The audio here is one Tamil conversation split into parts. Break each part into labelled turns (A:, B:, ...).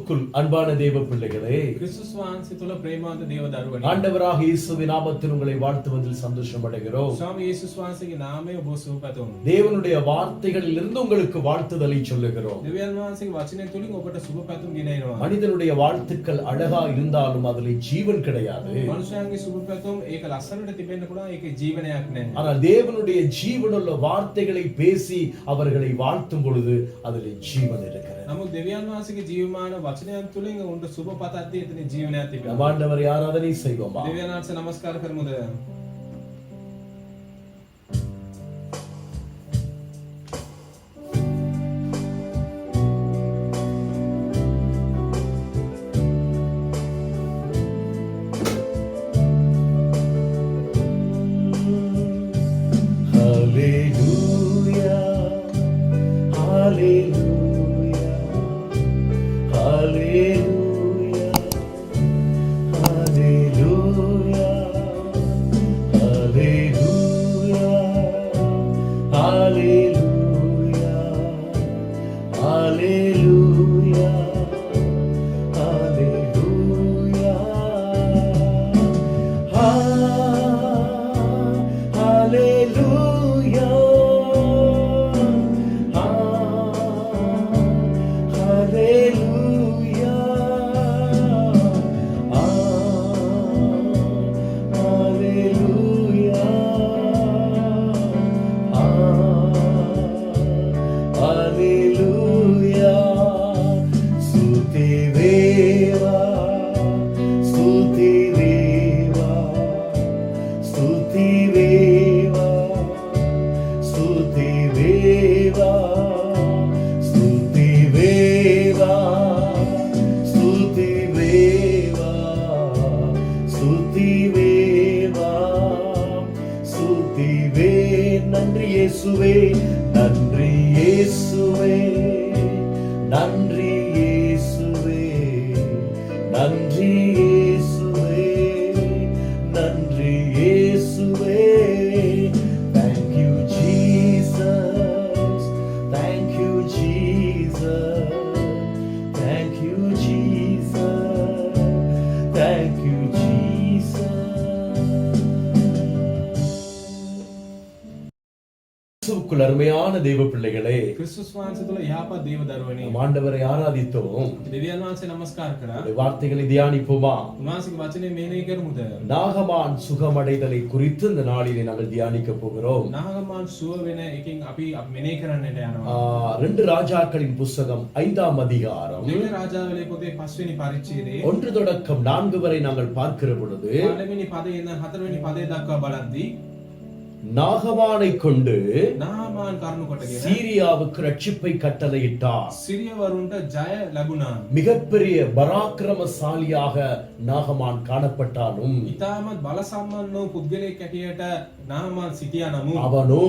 A: கிறிஸ்துவுக்குள் அன்பான தேவ பிள்ளைகளே,
B: கிறிஸ்துஸ் වහන්සේ තුල ප්‍රේමාන්ත දේව දරුවනි.
A: ஆண்டவராக இயேசுவின் நாமத்தில் உங்களை வாழ்த்துவதில் சந்தோஷம் அடைகிறோம்.
B: ස්වාමී යේසුස් වහන්සේගේ නාමයෙන් ඔබ සුවපතුම්.
A: தேவனுடைய வார்த்தைகளில் இருந்து உங்களுக்கு வாழ்த்துதலை சொல்லுகிறோம்.
B: දෙවියන් වහන්සේගේ වචනය තුලින් ඔබට සුවපතුම් ගෙනෙනවා.
A: மனிதனுடைய வாழ்த்துக்கள் அழகா இருந்தாலும் அதில் ஜீவன் கிடையாது.
B: මනුෂ්‍යයන්ගේ සුවපතුම් ඒක ලස්සනට තිබෙන්න පුළුවන්, ඒකේ ජීවනයක් නැහැ.
A: ஆனால் தேவனுடைய ஜீவனுள்ள வார்த்தைகளை பேசி அவர்களை வாழ்த்தும் பொழுது அதில் ஜீவன் இருக்கிறது.
B: නමුත් දෙවියන් වහන්සේගේ ජීවමාන වචනයන් තුලින් උන්ට සුවපතක්දී එතන ජීවනයක් තිබෙනවා.
A: நம்ம ஆண்டவரை ஆராதனை செய்வோமா?
B: දෙවියන් වහන්සේ නමස්කාර කරමුද?
A: Hallelujah, hallelujah, hallelujah, hallelujah, hallelujah, hallelujah, hallelujah, hallelujah, hallelujah. நன்றி இயேசுவே, நன்றி இயேசுவே, நன்றி இயேசுவே, நன்றி இயேசுவே, நன்றி இயேசுவே. Thank you Jesus, thank you Jesus, thank you Jesus, thank you Jesus. கிறிஸ்துவுக்குள் அருமையான தேவ பிள்ளைகளே,
B: ක්‍රිස්තුස් වහන්සේ තුල යහපත් දේව දරුවනි.
A: நம் ஆண்டவரை ஆராதித்தோம்.
B: දෙවියන් වහන්සේ නමස්කාර කරා.
A: அவருடைய வார்த்தைகளை தியானிப்போமா?
B: උන්වහන්සේගේ වචනේ මෙනෙහි කරමුද?
A: நாகமான் சுகமடைதலை குறித்து இந்த நாளிலே நாங்கள் தியானிக்க போகிறோம்.
B: නාගමාන් සුව වෙන එකකින් අපි මෙනෙහි කරන්නට යනවා.
A: 2 ராஜாக்களின் புஸ்தகம் 5ஆம் அதிகாரம்
B: දෙවියන් රාජාවලේ පොතේ 5 වෙනි පරිච්ඡේදයේ
A: 1 தொடக்கம் 4 வரை நாங்கள் பார்க்கிற பொழுது,
B: 1 වෙනි පදේ ඉඳන් 4 වෙනි පදේ දක්වා බලද්දී
A: நாகமானை கொண்டு
B: නාමාන් කරුණු කොටගෙන
A: சீரியாவுக்கு ரட்சிப்பை கட்டளையிட்டார்.
B: සිරියවරුන්ට ජය ලැබුණා.
A: மிகப்பெரிய பராக்கிரமசாலியாக நாகமான் காணப்பட்டாலும்
B: ඉතාමත් බල සම්පන්න වූ පුද්ගලයෙක් හැටියට නාමාන් සිටියා. නමුත්
A: அவனோ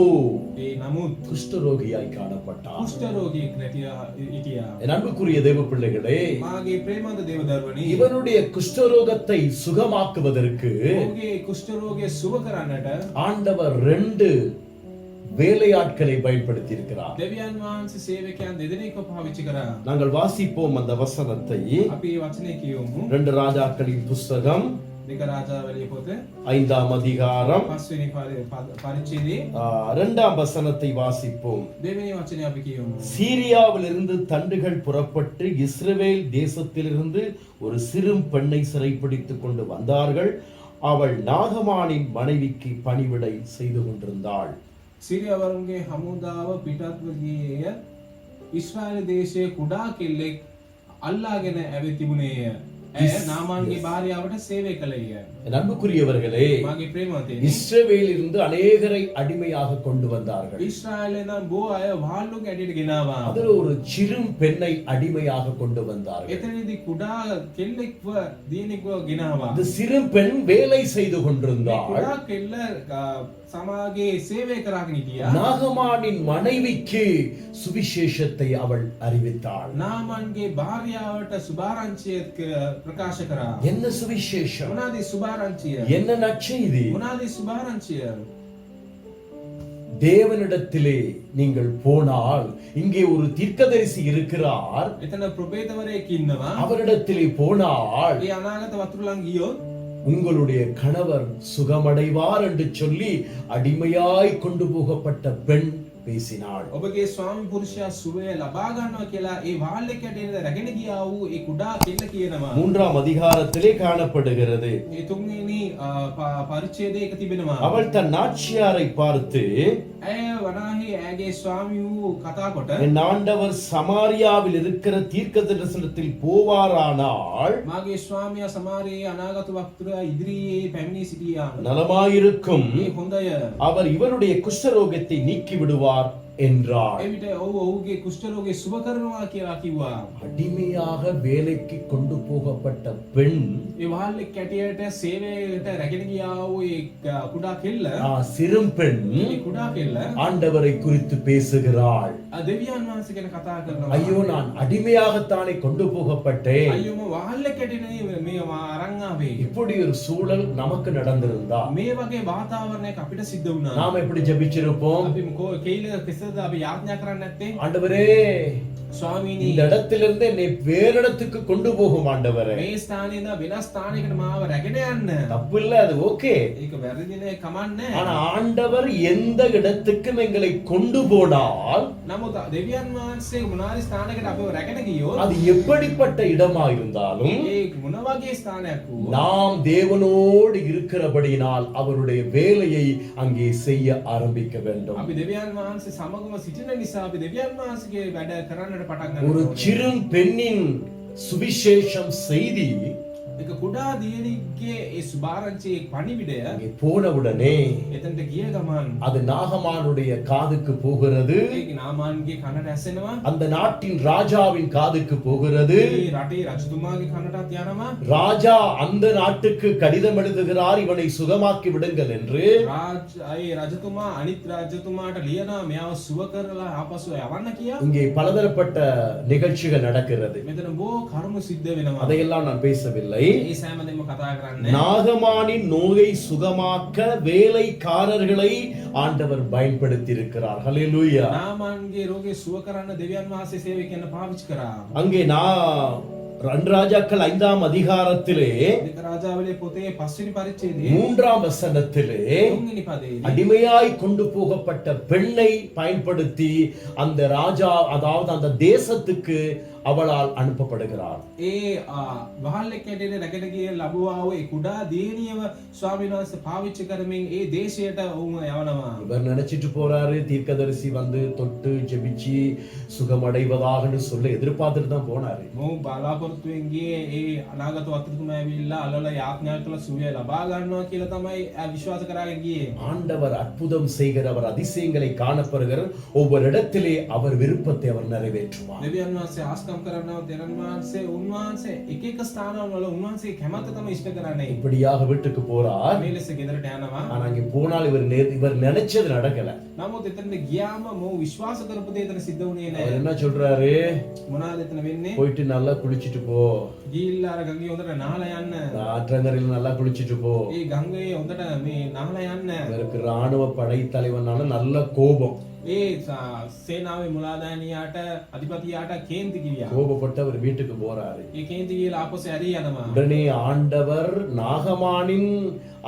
B: නමුත්
A: குஷ்டரோகியாய் காணப்பட்டான்.
B: කුෂ්ඨ රෝගියෙක් හිටියා.
A: என் அன்புக்குரிய தேவ பிள்ளைகளே,
B: මාගේ ප්‍රේමන්ත දේව දරුවනි,
A: இவனுடைய குஷ்டரோகத்தை சுகமாக்குவதற்கு
B: ඔහුගේ කුෂ්ඨ රෝගය සුව කරන්නට
A: ஆண்டவர் 2 வேலையாட்களை பயன்படுத்தி இருக்கிறார்.
B: දෙවියන් වහන්සේ සේවකයන් දෙදෙනෙක්ව පාවිච්චි කරා.
A: நாங்கள் வாசிப்போம் அந்த வசனத்தை.
B: අපි මේ වචනේ කියවමු.
A: 2 ராஜாக்களின் புஸ்தகம்
B: දෙක රාජාවලිය පොත
A: 5ஆம் அதிகாரம்
B: 5 වෙනි පරිච්ඡේදයේ
A: 2ஆம் வசனத்தை வாசிப்போம்.
B: දෙවෙනි වචනේ අපි කියවමු.
A: சீரியாவிலிருந்து தண்டுகள் புறப்பட்டு இஸ்ரவேல் தேசத்திலிருந்து ஒரு சிறு பெண்ணை சிறைப்பிடித்துக் கொண்டு வந்தார்கள். அவள் நாகமானின் மனைவிக்கு பணிவிடை செய்து கொண்டிருந்தாள்.
B: සිරියවරුන්ගේ හමුදාව පිටත්ව ගියේය. ඊශ්‍රායල දේශයේ කුඩා කෙල්ලෙක් අල්ලාගෙන ඇවිත් තිබුණේය. ඇය නාමාන්ගේ භාර්යාවට සේවය කළේය.
A: என் அன்புக்குரியவர்களே,
B: මාගේ ප්‍රේමවතෙනි,
A: இஸ்ரவேலிலிருந்து அநேகரை அடிமையாக கொண்டு வந்தார்கள்.
B: ඊශ්‍රායලේ නම් බොහෝ අය වහල්ලුන් ඇටියට ගෙනාවා.
A: அதில் ஒரு சிறு பெண்ணை அடிமையாக கொண்டு வந்தார்கள்.
B: එතනදී කුඩා කෙල්ලෙක්ව දියණියක්ව ගෙනාවා.
A: இந்த சிறு பெண் வேலை செய்து
B: මේ
A: கொண்டிருந்தாள்.
B: කුඩා කෙල්ල සමාජයේ සේවය කරගෙන හිටියා.
A: நாகமானின் மனைவிக்கு சுவிசேஷத்தை அவள் அறிவித்தாள்.
B: නාමන්ගේ භාර්යාවට සුභාරංචිය ප්‍රකාශ කරා.
A: என்ன சுவிசேஷம்?
B: මොනවාද සුභාරංචිය?
A: என்ன நற்செய்தி?
B: මොනවාද සුභාරංචිය?
A: தேவனிடத்திலே நீங்கள் போனால் இங்கே ஒரு தீர்க்கதரிசி இருக்கிறார்,
B: එතන ප්‍රොපේතවරයෙක් ඉන්නවා.
A: அவரிடத்திலே போனால்
B: ඒ අනාගත වතුරුලන් ගියොත්
A: உங்களுடைய கணவர் சுகமடைவார் என்று சொல்லி அடிமையாய் கொண்டு போகப்பட்ட பெண் பேசினாள்.
B: ඔබගේ ස්වාමි පුරුෂයා සුවය ලබා ගන්නවා කියලා ඒ වාල්ලෙක් ඇටේට රැගෙන ගියා වූ ඒ කුඩා කෙල්ල කියනවා.
A: 3ஆம் அதிகாரத்திலே காணப்படுகிறது.
B: ඒ තුන්වෙනි පරිච්ඡේදයක තිබෙනවා.
A: அவள் தன் நாச்சியாரை பார்த்து,
B: ඇය වනාහි ඇගේ ස්වාමි වූ කතා කොට
A: என் ஆண்டவர் சமாரியாவில் இருக்கிற தீர்க்கதரிசனத்தில் போவாரானால்
B: මාගේ ස්වාමියා සමාරියේ අනාගත වක්තුරා ඉදිරියේ පැමිණී සිටියා.
A: நலமாயிருக்கும்,
B: ඒ හොඳය.
A: அவர் இவருடைய குஷ்டரோகத்தை நீக்கி விடுவார் என்றார்.
B: එවිට ඔහුගේ කුෂ්ඨ රෝගේ සුව කරනවා කියලා කිව්වා.
A: அடிமையாக வேலைக்கு கொண்டு போகப்பட்ட பெண்,
B: ඒ වහල්ලෙක් ඇටියට සේවයට රැගෙන ගියා වූ ඒ කුඩා කෙල්ල,
A: சிறும் பெண்
B: ඒ කුඩා කෙල්ල
A: ஆண்டவரை குறித்து பேசுகிறாள்.
B: දෙවියන් වහන්සේ ගැන කතා කරනවා.
A: ஐயோ, நான் அடிமையாகத்தானே கொண்டு போகப்பட்டேன்.
B: අයියෝ මම වහල්ලෙක් ඇටිනේ මේ අරන් ආවේ.
A: இப்படி ஒரு சூழல் நமக்கு நடந்திருந்தா
B: මේ වගේ වාතාවරණයක් අපිට සිද්ධ වුණා.
A: நாம் எப்படி ஜெபிச்சிருப்போம்?
B: අපි කේල කෙසේද අපි යාඥා කරන්නේ නැත්තේ?
A: ஆண்டவரே,
B: ස්වාමීනි,
A: இந்த இடத்திலிருந்து என்னை வேறு இடத்துக்கு கொண்டு போகும் ஆண்டவரே.
B: මේ ස්ථානයේ ඉඳන් වෙනස් ස්ථානයකට මාව රැගෙන යන්න.
A: தப்பு இல்ல, அது ஓகே.
B: ඒක වැරදිනේ කමන්නේ.
A: ஆனா ஆண்டவர் எந்த இடத்துக்கும் எங்களை கொண்டு போனால்
B: නමුත් දෙවියන් වහන්සේ මොනාරි ස්ථානයකට අපව රැගෙන ගියොත්
A: அது எப்படிப்பட்ட இடமா இருந்தாலும்
B: ඒ මොන වගේ ස්ථානයක් වූ
A: நாம் தேவனோடு இருக்கிறபடியினால் அவருடைய வேலையை அங்கே செய்ய ஆரம்பிக்க வேண்டும்.
B: අපි දෙවියන් වහන්සේ සමගම සිටින නිසා අපි දෙවියන් වහන්සේගේ වැඩ කරන්නට පටන්
A: ஒரு
B: ගන්නවා.
A: சிறு பெண்ணின் சுவிசேஷம் செய்தி
B: ඒක කුඩා දියණියගේ ඒ සුභාරංචියේ පණිවිඩය
A: அங்கே போனவுடனே
B: එතනට ගිය ගමන්
A: அது நாகமானுடைய காதுக்கு போகிறது,
B: ඒක නාමාන්ගේ කනට ඇසෙනවා.
A: அந்த நாட்டின் ராஜாவின் காதுக்கு போகிறது.
B: ඒ රටේ රජතුමාගේ කනටත් යනවා.
A: ராஜா அந்த நாட்டுக்கு கடிதம் எழுதுகிறார், இவனை சுகமாக்கி விடுங்கள் என்று.
B: ඒ රජතුමා අනිත් රජතුමාට ලියනවා මෙයාව සුව කරලා ආපසු යවන්න කියලා.
A: இங்கே பலதரப்பட்ட நிகழ்ச்சிகள் நடக்கிறது.
B: මෙතන බොහෝ කර්ම සිද්ධ වෙනවා.
A: அதையெல்லாம் நான் பேசவில்லை.
B: ඒ සෑම දෙයක්ම කතා කරන්නේ.
A: நாகமானின் நோயை சுகமாக்க வேலைக்காரர்களை ஆண்டவர் பயன்படுத்தி இருக்கிறார். ஹல்லேலூயா.
B: නාමාන්ගේ රෝගේ සුව කරන්න දෙවියන් වහන්සේ සේවකයන් පාවිච්චි කරා.
A: அங்கே ரெண்டு ராஜாக்கள் 5ஆம் அதிகாரத்திலே
B: දෙක රාජාවලියේ පොතේ 5 වෙනි පරිච්ඡේදයේ
A: 3ஆம் வசனத்திலே
B: 3 වෙනි පදයේ
A: அடிமையாய் கொண்டு போகப்பட்ட பெண்ணை பயன்படுத்தி அந்த ராஜா, அதாவது அந்த தேசத்துக்கு அவளால் அனுப்பப்படுகிறார்.
B: ඒ වහල්ලෙක් ඇටේ රැගෙන ගිය ලැබුවා වූ ඒ කුඩා දියණියව ස්වාමීන් වහන්සේ පාවිච්චි කරමින් ඒ දේශයට ඔවුන් යවනවා.
A: இவர் நினைச்சிட்டு போறாரு, தீர்க்கதரிசி வந்து தொட்டு ஜெபிச்சு சுகமடைவதாகன்னு சொல்ல எதிர்பார்த்துட்டு தான் போனாரு.
B: මොහු බලාපොරොත්තුෙන් ගියේ ඒ අනාගත වතුරුතුමා ඇවිල්ලා අල්ලලා යාඥා කළ සුවය ලබා ගන්නවා කියලා තමයි විශ්වාස කරගෙන ගියේ.
A: ஆண்டவர் அற்புதம் செய்கிறவர், அதிசயங்களை காணப்படுகிறவர். ஒவ்வொரு இடத்திலே அவர் விருப்பத்தை அவர் நிறைவேற்றுவார்.
B: දෙවියන් වහන්සේ ආස්කම් කරනවා. දෙවියන් වහන්සේ උන්වහන්සේ එක එක ස්ථානවල උන්වහන්සේ කැමැත්ත තමයි ඉෂ්ට කරන්නේ.
A: இப்படியாக வீட்டுக்கு போறார்.
B: මේ ලෙස ගෙදරට යනවා.
A: ஆனா அங்கே போனால் இவர் நினைச்சது நடக்கல.
B: නමුත් එතනට ගියාම මොහු විශ්වාස කරපු දේ එතන සිද්ධ වුණේ
A: அவர்
B: නැහැ.
A: என்ன சொல்றாரு?
B: මොනවාද එතන වෙන්නේ?
A: போயிட்டு நல்லா குளிச்சிட்டு போ,
B: ගිහිල්ලා අර ගඟේ හොඳට නහලා යන්න.
A: ஆற்றங்கரையில் நல்லா குளிச்சிட்டு போ.
B: ඒ ගඟේ හොඳට මේ නහලා යන්න.
A: இவருக்கு ராணுவ படை தலைவனால நல்ல கோபம்.
B: ඒ සේනාවේ මුලාදානියාට අධිපතියාට කේන්ති කිවියා.
A: கோபப்பட்டு அவர் வீட்டுக்கு போறாரு.
B: ඒ කේන්ති කියලා ආපස්සේ හරි යනවා.
A: உடனே ஆண்டவர் நாகமானின்,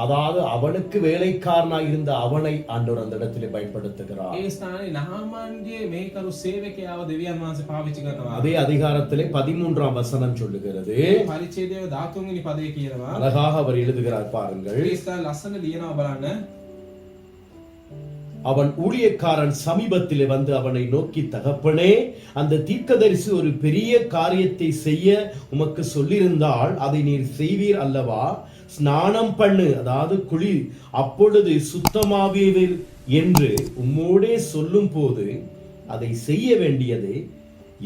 A: அதாவது அவனுக்கு வேலைக்காரனாய் இருந்த அவனை ஆண்டவர் அந்த இடத்திலே பயன்படுத்துகிறார்.
B: ඒ ස්ථානයේ නහාමාන්ගේ මේකරු සේවකයාව දෙවියන් වහන්සේ පාවිච්චි කරනවා.
A: அதே அதிகாரத்திலே 13ஆம் வசனம் சொல்லுகிறது.
B: පරිච්ඡේදයේ 13 වෙනි පදයේ කියනවා.
A: அழகாக அவர் எழுதுகிறார் பாருங்கள்.
B: ඒ ස්ථාන ලස්සන ලියනවා බලන්න.
A: அவன் ஊழியக்காரன் சமீபத்திலே வந்து அவனை நோக்கி, தகப்பனே, அந்த தீர்க்கதரிசி ஒரு பெரிய காரியத்தை செய்ய உமக்கு சொல்லியிருந்தால் அதை நீர் செய்வீர் அல்லவா? ஸ்நானம் பண்ணு, அதாவது குளி, அப்பொழுது சுத்தமாவீர் என்று உம்மோடே சொல்லும் போது அதை செய்ய வேண்டியது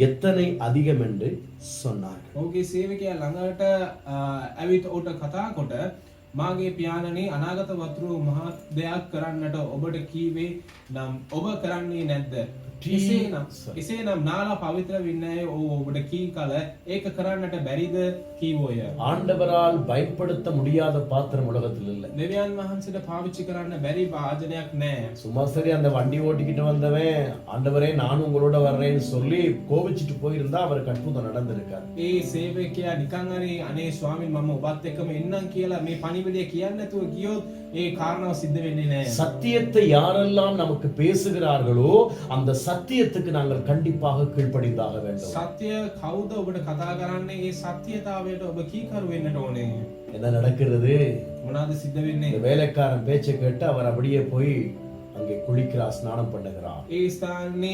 A: எத்தனை அதிகம் என்று சொன்னார்.
B: ඔහුගේ සේවකයා ළඟට ඇවිත් ඔහුට කතා කොට, මාගේ පියාණනි, අනාගත වතුරු මහත් දෙයක් කරන්නට ඔබට කීවේ නම් ඔබ කරන්නේ නැද්ද? එසේනම් නාලා පවිත්‍ර වෙන්නේ ඔබට කී කල ඒක කරන්නට බැරිද කීවෝය.
A: ஆண்டவரால் பயன்படுத்த முடியாத பாத்திரம் உலகத்தில் இல்லை.
B: දෙවියන් වහන්සේට පාවිච්චි කරන්න බැරි වාදනයක් නැහැ.
A: சும்மா சரி அந்த வண்டி ஓட்டிக்கிட்டு வந்தவன் ஆண்டவரே நானும் உங்களோட வர்றேன்னு சொல்லி கோவிச்சிட்டு போயிருந்தா அவருக்கு அற்புதம் நடந்திருக்காரு.
B: ඒ සේවකයා නිකන් හරි අනේ ස්වාමීන් මම ඔබත් එක්කම එන්නම් කියලා මේ පණිවිඩය කියන්නේ නැතුව ගියොත් ඒ කාරණාව සිද්ධ වෙන්නේ නැහැ.
A: சத்தியத்தை யாரெல்லாம் நமக்கு பேசுகிறார்களோ அந்த சத்தியத்துக்கு நாங்கள் கண்டிப்பாக கீழ்ப்படிந்தாக வேண்டும்.
B: සත්‍ය කවුද ඔබට කතා කරන්නේ? ඒ සත්‍යතාවයට ඔබ කීකරු වෙන්නට ඕනේ.
A: என்ன நடக்கிறது?
B: මොනවාද සිද්ධ වෙන්නේ?
A: இந்த வேலைக்காரன் பேச்சை கேட்டு அவர் அப்படியே போய் அங்கே குளிக்கிறார், ஸ்நானம் பண்ணுகிறார்.
B: ඒ ස්ථානේ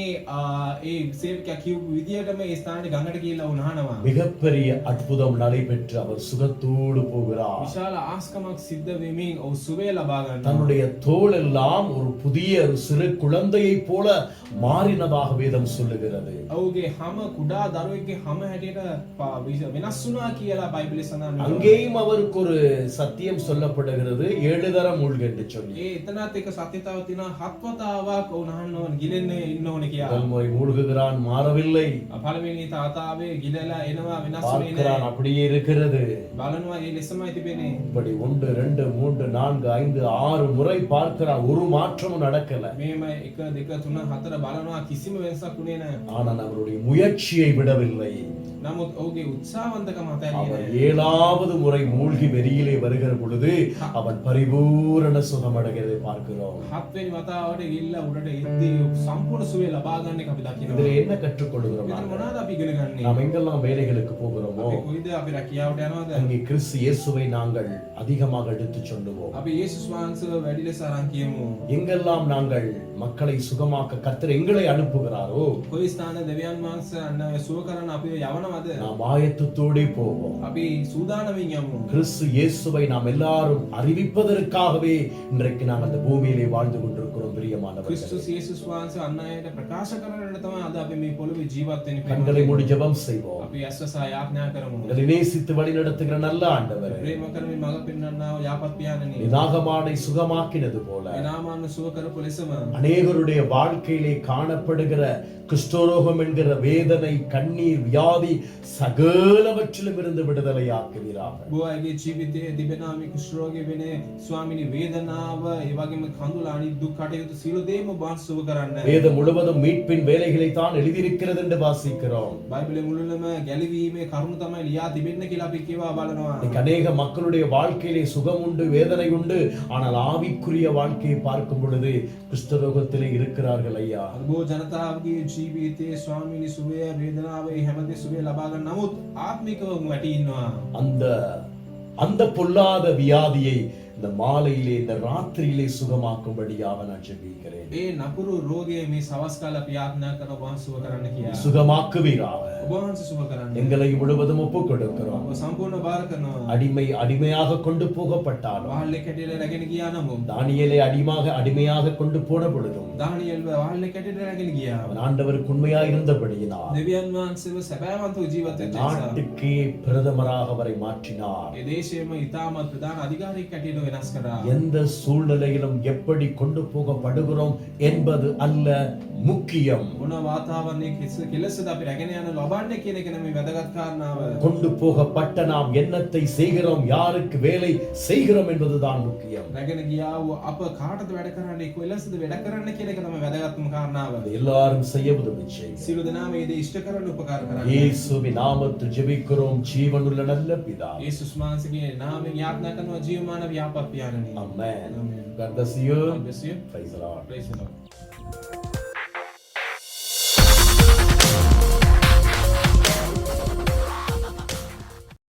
B: ඒ සේවකයා කියපු විදියටම ඒ ස්ථානේ ගඟට ගිහිල්ලා උනහනවා.
A: மிகப்பெரிய அற்புதம் நடைபெற்று அவர் சுகத்தோடு போகிறார்.
B: විශාල ආස්කමක් සිද්ධ වෙමින් ඔහු සුවය ලබා ගන්නවා.
A: தன்னுடைய தோல் எல்லாம் ஒரு புதிய ஒரு சிறு குழந்தையைப் போல மாறினதாக வேதம் சொல்லுகிறது.
B: ඔහුගේ හැම කුඩා දරුවෙක්ගේ හැම හැටියට වෙනස් වුණා කියලා බයිබලයේ සඳහන් වෙනවා.
A: அங்கேயும் அவருக்கு ஒரு சத்தியம் சொல்லப்படுகிறது, 7 தரம் மூழ்கு என்று சொல்லி.
B: ඒ එතනත් එක සත්‍යතාව තියෙනවා 7 වතාවක් ඔහු නහන්න ඕන ගිලෙන්නේ ඉන්න ඕනේ කියලා.
A: முதல் முறை மூழ்குகிறான், மாறவில்லை.
B: පළවෙනි තාතාවේ ගිලලා එනවා වෙනස් වෙන්නේ
A: பார்க்கிறான்,
B: නැහැ.
A: அப்படியே இருக்கிறது.
B: බලනවා ඒ ලෙසමයි තිබෙන්නේ.
A: இப்படி 1 2 3 4 5 6 முறை பார்க்கிறான், ஒரு மாற்றமும் நடக்கல.
B: මේම 1 2 3 4 බලනවා කිසිම වෙනසක් උනේ නැහැ.
A: ஆனால் அவருடைய முயற்சியை விடவில்லை.
B: නමුත් ඔහුගේ උත්සාහවන්තකම අතහැරියේ
A: அவன்
B: නැහැ.
A: 7வது முறை மூழ்கி வெளியிலே வருகிற பொழுது அவன் பரிபூரண சுகமடைகிறதை பார்க்கிறோம்.
B: 7 වෙනි වතාවට ගිහිල්ලා උඩට එද්දී සම්පූර්ණ සුවය ලබා ගන්න එක අපි
A: இதுல
B: දකිනවා.
A: என்ன கற்றுக்கொள்கிறோம்?
B: මෙතන මොනවද අපි ඉගෙන ගන්නේ?
A: நாம் எங்கெல்லாம் வேலைகளுக்கு போகிறோமோ
B: අපි කොයිද අපි රැකියාවට යනවද?
A: அங்கே கிறிஸ்து இயேசுவை நாங்கள் அதிகமாக எடுத்துச் சொல்லுவோம்.
B: අපි යේසුස් වහන්සේව වැඩි ලෙස අරන් කියමු.
A: எங்கெல்லாம் நாங்கள் மக்களை சுகமாக்க கர்த்தர் எங்களை அனுப்புகிறாரோ
B: කොයි ස්ථාන දෙවියන් වහන්සේ අන්න සුව කරන අපි යවනවද?
A: நாம் ஆயத்தத்தோடே போவோம்.
B: අපි සූදානමින් යමු.
A: கிறிஸ்து இயேசுவை நாம் எல்லாரும் அறிவிப்பதற்காகவே இன்றைக்கு நாம் அந்த பூமியிலே வாழ்ந்து கொண்டிருக்கிறோம் பிரியமானவர்களே.
B: ක්‍රිස්තුස් යේසුස් වහන්සේ අන්න අයට ප්‍රකාශ කරන්නට තමයි අද අපි මේ පොළොවේ ජීවත් වෙන්නේ.
A: கண்களை மூடி ஜெபம் செய்வோம்.
B: අපි ඇස්වසා යාඥා කරමු.
A: எங்களை நேசித்து வழி நடத்துகிற நல்ல ஆண்டவரே,
B: ප්‍රේම කරමින් මඟ පෙන්වන්නා වූ යාපත් පියාණනි.
A: நாகமானை சுகமாக்கினது போல
B: ඒ නාමාන සුව කරපු ලෙසම
A: அநேகருடைய வாழ்க்கையிலே காணப்படுகிற குஷ்டரோகம் என்கிற வேதனை, கண்ணீர், வியாதி சகலவற்றிலும் இருந்து விடுதலையாக்குவீராக.
B: බොහෝගේ ජීවිතයේ තිබෙනා මේ කුෂ්ඨ රෝගී වෙන්නේ ස්වාමිනී වේදනාව, ඒ වගේම කඳුල අනිත් දුක් කටයුතු සියලු දේම ඔබ සුව කරන්න.
A: வேதம் முழுவதும் மீட்பின் வேலைகளை தான் எழுதியிருக்கிறது என்று வாசிக்கிறோம்.
B: බයිබලයේ මුළුල්ලම ගැලවීමේ කරුණු තමයි ලියා තිබෙන්න කියලා අපි කියවා බලනවා.
A: இன்னைக்கு அநேக மக்களுடைய வாழ்க்கையிலே சுகம் உண்டு, வேதனை உண்டு, ஆனால் ஆவிக்குரிய வாழ்க்கையை பார்க்கும் பொழுது குஷ்டரோகத்திலே இருக்கிறார்கள் ஐயா.
B: බොහෝ ජනතාවගේ ජීවිතයේ ස්වාමිනී සුවය, වේදනාව, ඒ හැමදේ සුවය ලබා ගන්න නමුත් ආත්මිකව වැටි ඉන්නවා.
A: அந்த பொல்லாத வியாதியை இந்த மாலையிலே இந்த ராத்திரியிலே சுகமாக்கும்படியாக நான் ஜெபிக்கிறேன்.
B: ඒ නපුරු රෝගය මේ සවස් කාල අපි යාඥා කරන ඔබ සුව කරන්න කියලා.
A: சுகமாக்குவீராக.
B: ඔබ වහන්සේ සුව කරන්න.
A: எங்களை முழுவதும் ஒப்புக் கொடுக்கிறோம்.
B: ඔබ සම්පූර්ණ බාර කරනවා.
A: அடிமையாக கொண்டு போகப்பட்டாலும்,
B: වහල්ලේ කැටියට රැගෙන ගියා නම්
A: தானியேலை அடிமையாக கொண்டு போன பொழுதும்
B: දානියෙල් වහල්ලේ කැටියට රැගෙන ගියා.
A: அவன் ஆண்டவருக்கு உண்மையாக இருந்தபடியினால்
B: දෙවියන් වහන්සේව සැබෑවන්තව ජීවත් වෙන්න නිසා
A: நாட்டுக்கே பிரதமராக அவரை மாற்றினார்.
B: ඒ දේශයේම ඉතාමත් ප්‍රධාන අධිකාරියෙක් කැටියට වෙනස් කරා.
A: எந்த சூழ்நிலையிலும் எப்படி கொண்டு போகப்படுகிறோம் என்பது அல்ல முக்கியம்.
B: මොන වාතාවරණයේ කෙලෙසද අපි රැගෙන යන ලබන්නේ කියන එක නෙමෙයි වැදගත් කාරණාව.
A: கொண்டு போகப்பட்ட நாம் என்னத்தை செய்கிறோம், யாருக்கு வேலை செய்கிறோம் என்பதுதான் முக்கியம்.
B: රැගෙන ගියා වූ අප කාටද වැඩ කරන්නේ, කොහෙලසද වැඩ කරන්න කියන එක තමයි වැදගත්ම කාරණාව.
A: அதை எல்லாரும் செய்ய உதவி செய்யுங்க.
B: සියලු දෙනාම මේ දේ ඉෂ්ට කරන්න උපකාර කරන්න.
A: இயேசுவின் நாமத்தில் ஜெபிக்கிறோம் ஜீவனுள்ள நல்ல பிதாவே.
B: යේසුස් වහන්සේගේ නාමයෙන් යාඥා කරනවා ජීවමාන ව්‍යාපත් පියාණනි.
A: Amen.
B: Amen.
A: God bless you.
B: God bless you.
A: Praise the Lord.
B: Praise the Lord.